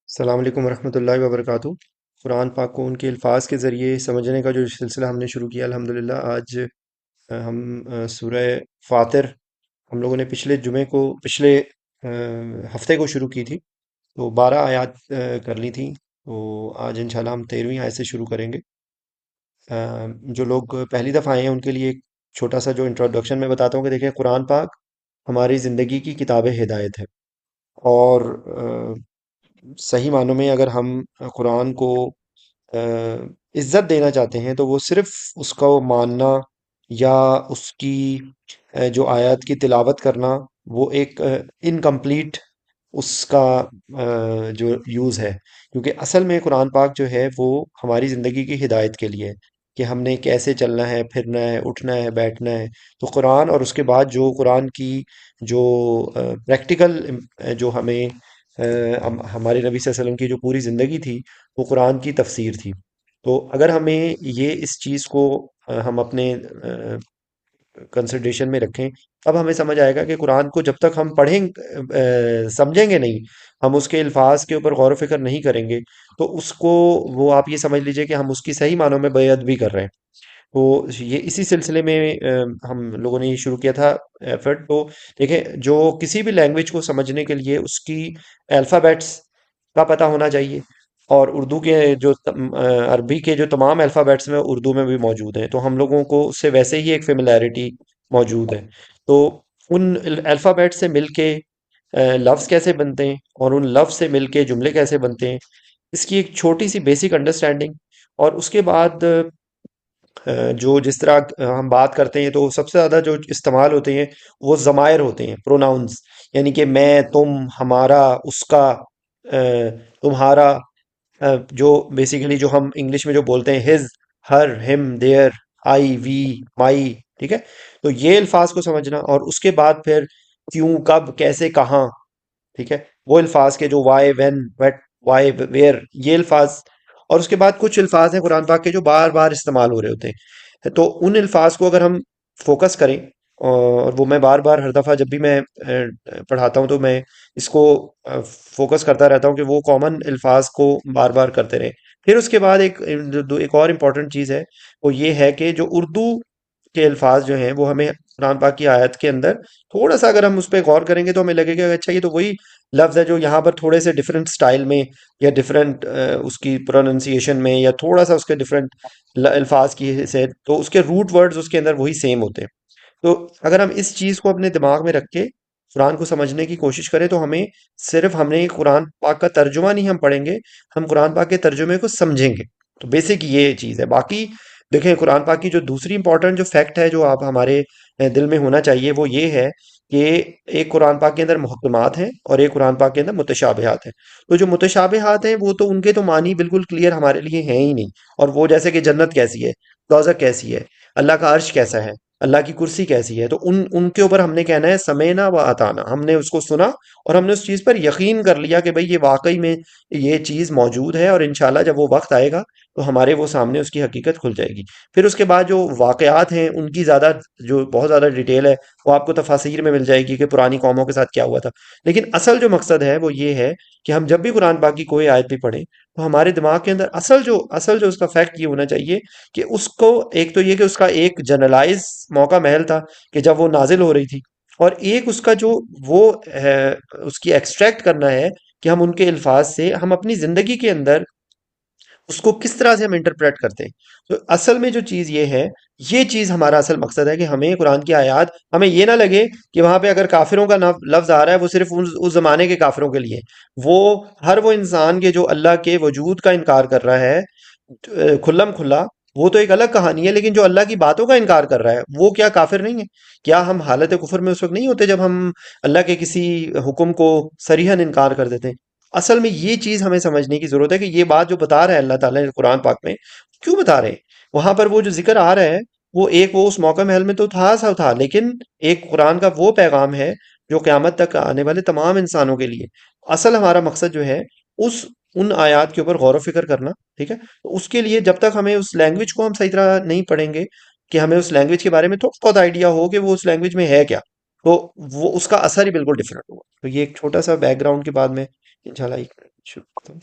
السلام علیکم ورحمۃ اللہ وبرکاتہ۔ قرآن پاک کو ان کے الفاظ کے ذریعے سمجھنے کا جو سلسلہ ہم نے شروع کیا، الحمدللہ آج ہم سورہ فاطر ہم لوگوں نے پچھلے ہفتے کو شروع کی تھی، تو 12 آیات کر لی تھی۔ تو آج انشاءاللہ ہم 13ویں آیت سے شروع کریں گے۔ جو لوگ پہلی دفعہ آئے ہیں ان کے لیے ایک چھوٹا سا جو انٹروڈکشن میں بتاتا ہوں کہ دیکھیں، قرآن پاک ہماری زندگی کی کتاب ہدایت ہے، اور صحیح معنوں میں اگر ہم قرآن کو آ، عزت دینا چاہتے ہیں تو وہ صرف اس کو ماننا یا اس کی جو آیات کی تلاوت کرنا، وہ ایک انکمپلیٹ اس کا جو یوز ہے، کیونکہ اصل میں قرآن پاک جو ہے وہ ہماری زندگی کی ہدایت کے لیے ہے کہ ہم نے کیسے چلنا ہے، پھرنا ہے، اٹھنا ہے، بیٹھنا ہے۔ تو قرآن اور اس کے بعد جو قرآن کی جو پریکٹیکل جو ہمیں ہمارے نبی صلی اللہ علیہ وسلم کی جو پوری زندگی تھی، وہ قرآن کی تفسیر تھی۔ تو اگر ہمیں یہ اس چیز کو ہم اپنے کنسیڈریشن میں رکھیں، اب ہمیں سمجھ آئے گا کہ قرآن کو جب تک ہم پڑھیں سمجھیں گے نہیں، ہم اس کے الفاظ کے اوپر غور و فکر نہیں کریں گے، تو اس کو وہ آپ یہ سمجھ لیجئے کہ ہم اس کی صحیح معنوں میں بے ادبی کر رہے ہیں۔ تو یہ اسی سلسلے میں ہم لوگوں نے یہ شروع کیا تھا ایفرٹ۔ تو دیکھیں، جو کسی بھی لینگویج کو سمجھنے کے لیے اس کی الفابیٹس کا پتہ ہونا چاہیے، اور اردو کے جو عربی کے جو تمام الفابیٹس میں اردو میں بھی موجود ہیں، تو ہم لوگوں کو اس سے ویسے ہی ایک فیملیرٹی موجود ہے۔ تو ان الفابیٹ سے مل کے لفظ کیسے بنتے ہیں، اور ان لفظ سے مل کے جملے کیسے بنتے ہیں، اس کی ایک چھوٹی سی بیسک انڈرسٹینڈنگ، اور اس کے بعد جو جس طرح ہم بات کرتے ہیں تو سب سے زیادہ جو استعمال ہوتے ہیں وہ ضمائر ہوتے ہیں، پروناؤنز، یعنی کہ میں، تم، ہمارا، اس کا، تمہارا، جو بیسیکلی جو ہم انگلش میں جو بولتے ہیں ہز، ہر، ہم، دیئر، آئی، وی، مائی، ٹھیک ہے۔ تو یہ الفاظ کو سمجھنا، اور اس کے بعد پھر کیوں، کب، کیسے، کہاں، ٹھیک ہے، وہ الفاظ کے جو why, when, what, why, where, یہ الفاظ، اور اس کے بعد کچھ الفاظ ہیں قرآن پاک کے جو بار بار استعمال ہو رہے ہوتے ہیں، تو ان الفاظ کو اگر ہم فوکس کریں، اور وہ میں بار بار ہر دفعہ جب بھی میں پڑھاتا ہوں تو میں اس کو فوکس کرتا رہتا ہوں کہ وہ کامن الفاظ کو بار بار کرتے رہیں۔ پھر اس کے بعد ایک اور امپورٹنٹ چیز ہے، وہ یہ ہے کہ جو اردو کے الفاظ جو ہیں وہ ہمیں قرآن پاک کی آیت کے اندر تھوڑا سا اگر ہم اس پہ غور کریں گے تو ہمیں لگے گا کہ اچھا یہ تو وہی لفظ ہے جو یہاں پر تھوڑے سے ڈفرینٹ سٹائل میں، یا ڈفرینٹ اس کی پروننسیشن میں، یا تھوڑا سا اس کے ڈفرینٹ الفاظ کی سے، تو اس کے روٹ ورڈز اس کے اندر وہی سیم ہوتے ہیں۔ تو اگر ہم اس چیز کو اپنے دماغ میں رکھ کے قرآن کو سمجھنے کی کوشش کریں تو ہم نے قرآن پاک کا ترجمہ نہیں ہم پڑھیں گے، ہم قرآن پاک کے ترجمے کو سمجھیں گے۔ تو بیسک یہ چیز ہے۔ باقی دیکھیں، قرآن پاک کی جو دوسری امپورٹنٹ جو فیکٹ ہے جو آپ ہمارے دل میں ہونا چاہیے، وہ یہ ہے کہ ایک قرآن پاک کے اندر محکمات ہیں اور ایک قرآن پاک کے اندر متشابہات ہیں۔ تو جو متشابہات ہیں وہ تو ان کے تو معنی بالکل کلیئر ہمارے لیے ہیں ہی نہیں، اور وہ جیسے کہ جنت کیسی ہے، دوزخ کیسی ہے، اللہ کا عرش کیسا ہے، اللہ کی کرسی کیسی ہے، تو ان کے اوپر ہم نے کہنا ہے سمینا و اطانا، ہم نے اس کو سنا اور ہم نے اس چیز پر یقین کر لیا کہ بھئی یہ واقعی میں یہ چیز موجود ہے، اور انشاءاللہ جب وہ وقت آئے گا تو ہمارے وہ سامنے اس کی حقیقت کھل جائے گی۔ پھر اس کے بعد جو واقعات ہیں ان کی جو بہت زیادہ ڈیٹیل ہے، وہ آپ کو تفاسیر میں مل جائے گی کہ پرانی قوموں کے ساتھ کیا ہوا تھا۔ لیکن اصل جو مقصد ہے وہ یہ ہے کہ ہم جب بھی قرآن پاک کی کوئی آیت بھی پڑھیں تو ہمارے دماغ کے اندر اصل جو اس کا فیکٹ یہ ہونا چاہیے کہ اس کو، ایک تو یہ کہ اس کا ایک جنرلائز موقع محل تھا کہ جب وہ نازل ہو رہی تھی، اور ایک اس کا جو وہ ہے اس کی ایکسٹریکٹ کرنا ہے کہ ہم ان کے الفاظ سے ہم اپنی زندگی کے اندر اس کو کس طرح سے ہم انٹرپریٹ کرتے ہیں۔ تو اصل میں جو چیز یہ ہے، یہ چیز ہمارا اصل مقصد ہے کہ ہمیں قرآن کی آیات، ہمیں یہ نہ لگے کہ وہاں پہ اگر کافروں کا لفظ آ رہا ہے وہ صرف اس زمانے کے کافروں کے لیے، وہ ہر وہ انسان کے جو اللہ کے وجود کا انکار کر رہا ہے کھلم کھلا، وہ تو ایک الگ کہانی ہے، لیکن جو اللہ کی باتوں کا انکار کر رہا ہے وہ کیا کافر نہیں ہے؟ کیا ہم حالت کفر میں اس وقت نہیں ہوتے جب ہم اللہ کے کسی حکم کو صریحاً انکار کر دیتے ہیں؟ اصل میں یہ چیز ہمیں سمجھنے کی ضرورت ہے کہ یہ بات جو بتا رہا ہے اللہ تعالیٰ نے قرآن پاک میں، کیوں بتا رہے ہیں؟ وہاں پر وہ جو ذکر آ رہا ہے وہ اس موقع محل میں تو تھا، لیکن ایک قرآن کا وہ پیغام ہے جو قیامت تک آنے والے تمام انسانوں کے لیے۔ اصل ہمارا مقصد جو ہے اس ان آیات کے اوپر غور و فکر کرنا، ٹھیک ہے؟ تو اس کے لیے جب تک ہمیں اس لینگویج کو ہم صحیح طرح نہیں پڑھیں گے، کہ ہمیں اس لینگویج کے بارے میں تھوڑا بہت آئیڈیا ہو کہ وہ اس لینگویج میں ہے کیا، تو وہ اس کا اثر ہی بالکل ڈفرینٹ ہوگا. تو یہ ایک چھوٹا سا بیک گراؤنڈ کے بعد میں انشاءاللہ ایک شروع کرتا ہوں.